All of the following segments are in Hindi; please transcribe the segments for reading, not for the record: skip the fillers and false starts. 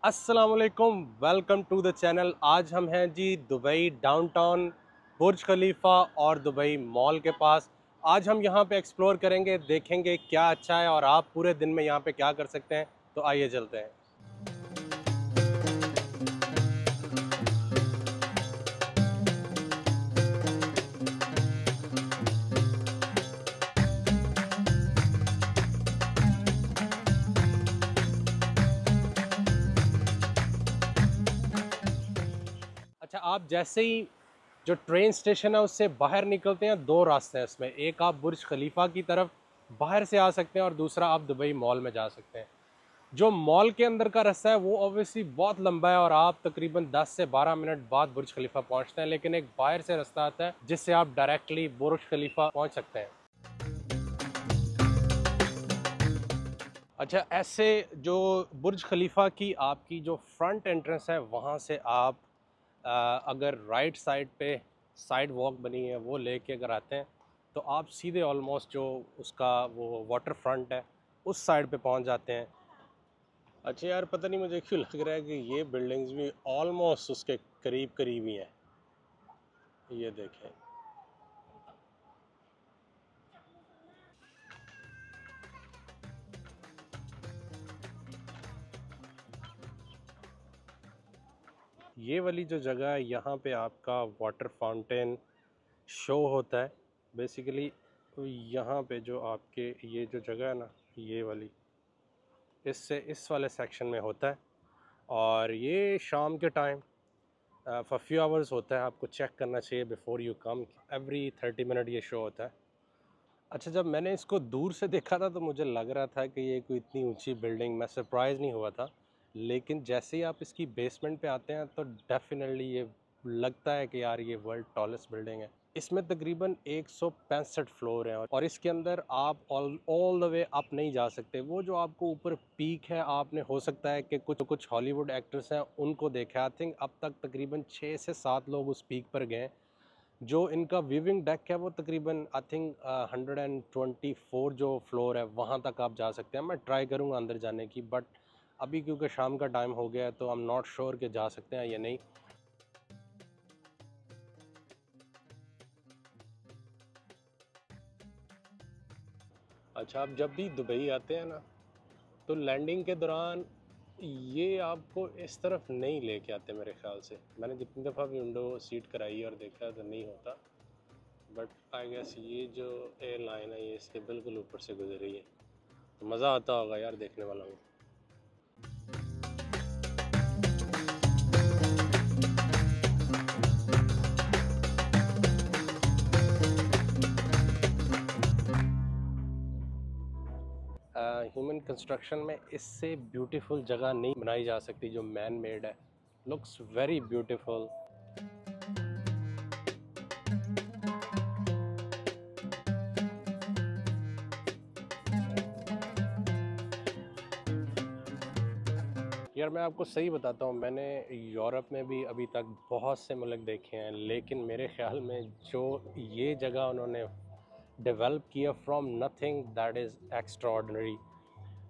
अस्सलामुअलैकुम, वेलकम टू द चैनल। आज हम हैं जी दुबई डाउनटाउन बुर्ज खलीफा और दुबई मॉल के पास। आज हम यहाँ पे एक्सप्लोर करेंगे, देखेंगे क्या अच्छा है और आप पूरे दिन में यहाँ पे क्या कर सकते हैं। तो आइए चलते हैं। अच्छा, आप जैसे ही जो ट्रेन स्टेशन है उससे बाहर निकलते हैं, दो रास्ते हैं इसमें। एक आप बुर्ज खलीफा की तरफ बाहर से आ सकते हैं और दूसरा आप दुबई मॉल में जा सकते हैं। जो मॉल के अंदर का रास्ता है वो ऑब्वियसली बहुत लंबा है और आप तकरीबन 10 से 12 मिनट बाद बुर्ज खलीफा पहुंचते हैं, लेकिन एक बाहर से रास्ता आता है जिससे आप डायरेक्टली बुर्ज खलीफा पहुंच सकते हैं। अच्छा, ऐसे जो बुर्ज खलीफा की आपकी जो फ्रंट एंट्रेंस है वहाँ से आप अगर राइट साइड पे साइड वॉक बनी है वो लेके अगर आते हैं तो आप सीधे ऑलमोस्ट जो उसका वो वाटर फ्रंट है उस साइड पे पहुंच जाते हैं। अच्छा यार, पता नहीं मुझे क्यों लग रहा है कि ये बिल्डिंग्स भी ऑलमोस्ट उसके करीब करीब ही हैं। ये देखें, ये वाली जो जगह है यहाँ पे आपका वाटर फाउंटेन शो होता है बेसिकली। तो यहाँ पे जो आपके ये जो जगह है ना, ये वाली इससे इस वाले सेक्शन में होता है और ये शाम के टाइम फॉर फ्यू आवर्स होता है। आपको चेक करना चाहिए before you come. Every 30 minute ये शो होता है। अच्छा, जब मैंने इसको दूर से देखा था तो मुझे लग रहा था कि ये कोई इतनी ऊंची बिल्डिंग, मैं सरप्राइज़ नहीं हुआ था। लेकिन जैसे ही आप इसकी बेसमेंट पे आते हैं तो डेफिनेटली ये लगता है कि यार ये वर्ल्ड टॉलेस्ट बिल्डिंग है। इसमें तकरीबन 165 फ्लोर हैं और इसके अंदर आप ऑल द वे अप नहीं जा सकते। वो जो आपको ऊपर पीक है, आपने हो सकता है कि कुछ कुछ हॉलीवुड एक्टर्स हैं उनको देखा। आई थिंक अब तक तकरीबन 6 से 7 लोग उस पीक पर गए। जो इनका विविंग डेक है वो तकरीबन आई थिंक 124 जो फ्लोर है वहाँ तक आप जा सकते हैं। मैं ट्राई करूँगा अंदर जाने की, बट अभी क्योंकि शाम का टाइम हो गया है तो आई एम नॉट श्योर कि जा सकते हैं या नहीं। अच्छा, आप जब भी दुबई आते हैं ना तो लैंडिंग के दौरान ये आपको इस तरफ नहीं लेके आते मेरे ख्याल से। मैंने जितनी दफ़ा भी विंडो सीट कराई है और देखा है तो नहीं होता। बट आई गेस ये जो एयरलाइन है ये इसके बिल्कुल ऊपर से गुजर रही है, तो मज़ा आता होगा यार देखने वाला हूँ। ह्यूमन कंस्ट्रक्शन में इससे ब्यूटीफुल जगह नहीं बनाई जा सकती जो मैन मेड है। Looks very beautiful. यार मैं आपको सही बताता हूँ, मैंने यूरोप में भी अभी तक बहुत से मुल्क देखे हैं, लेकिन मेरे ख्याल में जो ये जगह उन्होंने डेवलप किया from nothing, that is extraordinary.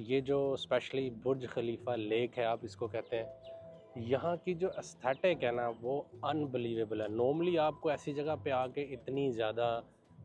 ये जो स्पेशली बुर्ज खलीफा लेक है आप इसको कहते हैं, यहाँ की जो एस्थेटिक है ना वो अनबिलीवेबल है। नॉर्मली आपको ऐसी जगह पे आके इतनी ज़्यादा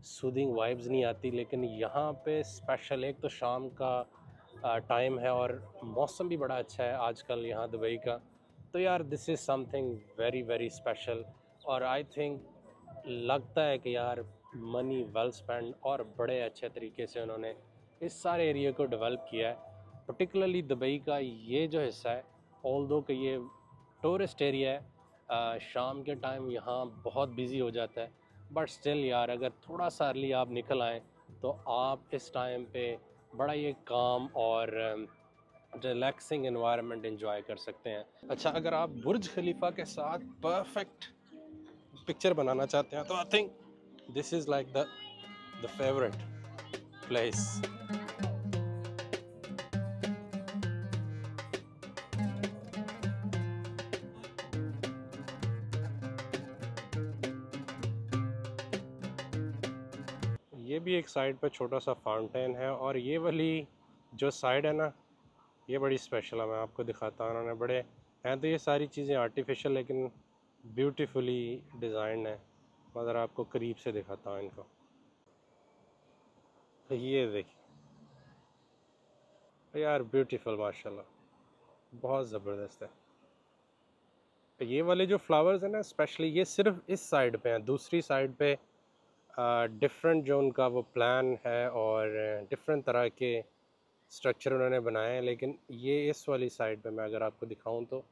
सूदिंग वाइब्स नहीं आती, लेकिन यहाँ पे स्पेशल एक तो शाम का टाइम है और मौसम भी बड़ा अच्छा है आजकल यहाँ दुबई का। तो यार this is something very very special. और आई थिंक लगता है कि यार मनी वेल स्पेंड और बड़े अच्छे तरीके से उन्होंने इस सारे एरिया को डेवलप किया है। पर्टिकुलरली दुबई का ये जो हिस्सा है, ऑल दो कि ये टूरिस्ट एरिया है, शाम के टाइम यहाँ बहुत बिजी हो जाता है, बट स्टिल यार अगर थोड़ा सा अर्ली आप निकल आएँ तो आप इस टाइम पे बड़ा ये काम और रिलैक्सिंग एनवायरनमेंट एंजॉय कर सकते हैं। अच्छा, अगर आप बुर्ज खलीफा के साथ परफेक्ट पिक्चर बनाना चाहते हैं तो I think this is like the favourite place. ये भी एक साइड पे छोटा सा फाउंटेन है और ये वाली जो साइड है ना ये बड़ी स्पेशल है, मैं आपको दिखाता हूँ। उन्होंने बड़े हैं तो ये सारी चीज़ें आर्टिफिशियल लेकिन ब्यूटीफुली डिज़ाइन है। मगर आपको करीब से दिखाता हूँ इनको। तो ये देखिए यार, ब्यूटीफुल माशाल्लाह, बहुत ज़बरदस्त है। तो ये वाले जो फ्लावर्स हैं ना, स्पेशली ये सिर्फ इस साइड पे हैं। दूसरी साइड पे डिफरेंट जो उनका वो प्लान है और डिफरेंट तरह के स्ट्रक्चर उन्होंने बनाए हैं। लेकिन ये इस वाली साइड पे मैं अगर आपको दिखाऊं तो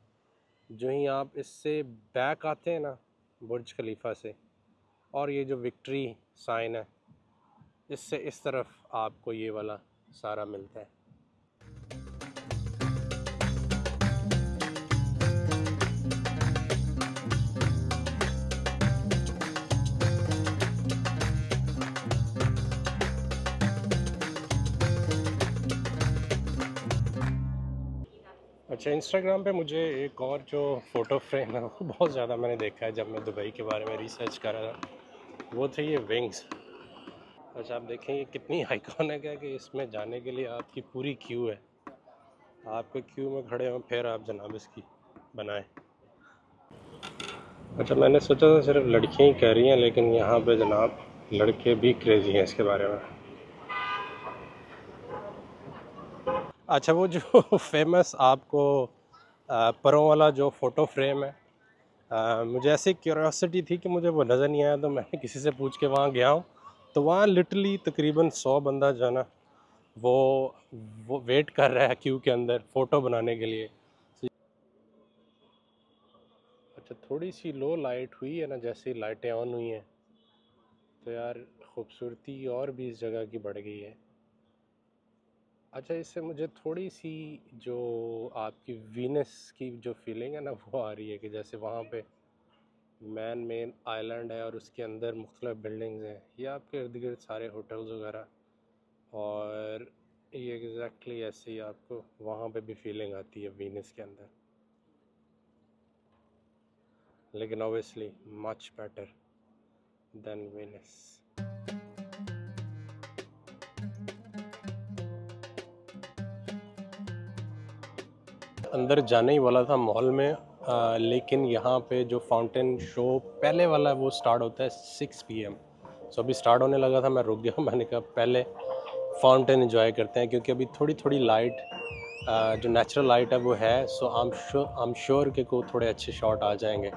जो ही आप इससे बैक आते हैं ना बुर्ज खलीफा से, और ये जो विक्ट्री साइन है, इससे इस तरफ आपको ये वाला सारा मिलता है। अच्छा, इंस्टाग्राम पे मुझे एक और जो फ़ोटो फ्रेम है वो बहुत ज़्यादा मैंने देखा है जब मैं दुबई के बारे में रिसर्च कर रहा था। वो थे ये विंग्स। अच्छा, आप देखें ये कितनी आइकॉनिक है कि इसमें जाने के लिए आपकी पूरी क्यू है। आपके क्यू में खड़े हों फिर आप जनाब इसकी बनाएं। अच्छा, मैंने सोचा था सिर्फ लड़कियां ही कह रही हैं, लेकिन यहाँ पे जनाब लड़के भी क्रेज़ी हैं इसके बारे में। अच्छा, वो जो फेमस आपको परों वाला जो फ़ोटो फ्रेम है, मुझे ऐसी क्यूरियोसिटी थी कि मुझे वो नज़र नहीं आया, तो मैंने किसी से पूछ के वहाँ गया हूँ। तो वहाँ लिटरली तकरीबन 100 बंदा जो है ना वो वो वेट कर रहा है क्यू के अंदर फ़ोटो बनाने के लिए। अच्छा, थोड़ी सी लो लाइट हुई है ना, जैसे ही लाइटें ऑन हुई हैं तो यार खूबसूरती और भी इस जगह की बढ़ गई है। अच्छा, इससे मुझे थोड़ी सी जो आपकी वीनस की जो फीलिंग है ना वो आ रही है कि जैसे वहाँ पे मेन आइलैंड है और उसके अंदर मुख्तलिफ बिल्डिंग्स हैं, ये आपके इर्द गिर्द सारे होटल्स वगैरह, और ये एग्जैक्टली ऐसे ही आपको वहाँ पे भी फीलिंग आती है वीनस के अंदर। लेकिन obviously much better than Venus. अंदर जाने ही वाला था मॉल में, लेकिन यहाँ पे जो फाउंटेन शो पहले वाला वो स्टार्ट होता है 6 PM। सो अभी स्टार्ट होने लगा था, मैं रुक गया। मैंने कहा पहले फाउंटेन एंजॉय करते हैं, क्योंकि अभी थोड़ी थोड़ी लाइट जो नेचुरल लाइट है वो है। सो आई एम श्योर कि को थोड़े अच्छे शॉट आ जाएंगे।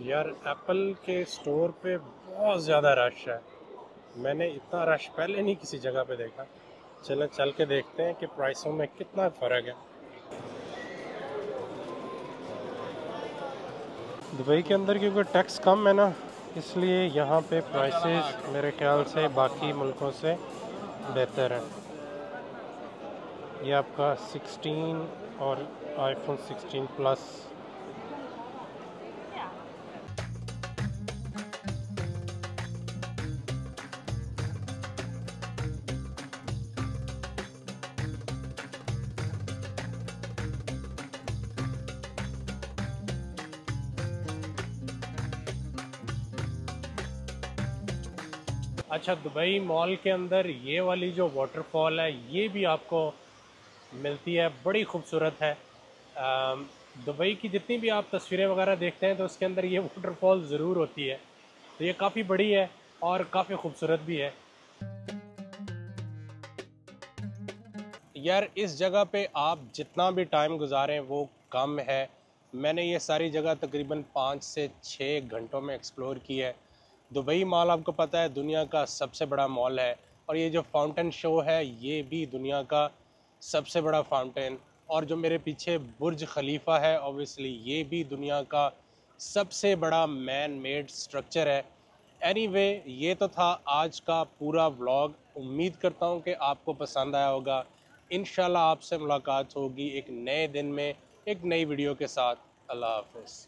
यार एप्पल के स्टोर पे बहुत ज़्यादा रश है। मैंने इतना रश पहले नहीं किसी जगह पे देखा। चलें चल के देखते हैं कि प्राइसों में कितना फ़र्क है। दुबई के अंदर क्योंकि टैक्स कम है ना, इसलिए यहाँ पे प्राइसेस मेरे ख्याल से बाकी मुल्कों से बेहतर है। ये आपका 16 और आईफोन 16 प्लस। अच्छा, दुबई मॉल के अंदर ये वाली जो वाटरफॉल है ये भी आपको मिलती है, बड़ी खूबसूरत है। दुबई की जितनी भी आप तस्वीरें वगैरह देखते हैं तो उसके अंदर ये वाटरफॉल ज़रूर होती है। तो ये काफ़ी बड़ी है और काफ़ी खूबसूरत भी है। यार इस जगह पे आप जितना भी टाइम गुजारें वो कम है। मैंने ये सारी जगह तकरीबन 5 से 6 घंटों में एक्सप्लोर की है। दुबई मॉल आपको पता है दुनिया का सबसे बड़ा मॉल है, और ये जो फाउंटेन शो है ये भी दुनिया का सबसे बड़ा फाउंटेन। और जो मेरे पीछे बुर्ज खलीफा है ऑब्वियसली ये भी दुनिया का सबसे बड़ा मैन मेड स्ट्रक्चर है। एनीवे, ये तो था आज का पूरा व्लॉग। उम्मीद करता हूँ कि आपको पसंद आया होगा। इंशाल्लाह आपसे मुलाकात होगी एक नए दिन में एक नई वीडियो के साथ। अल्लाह हाफ़िज़।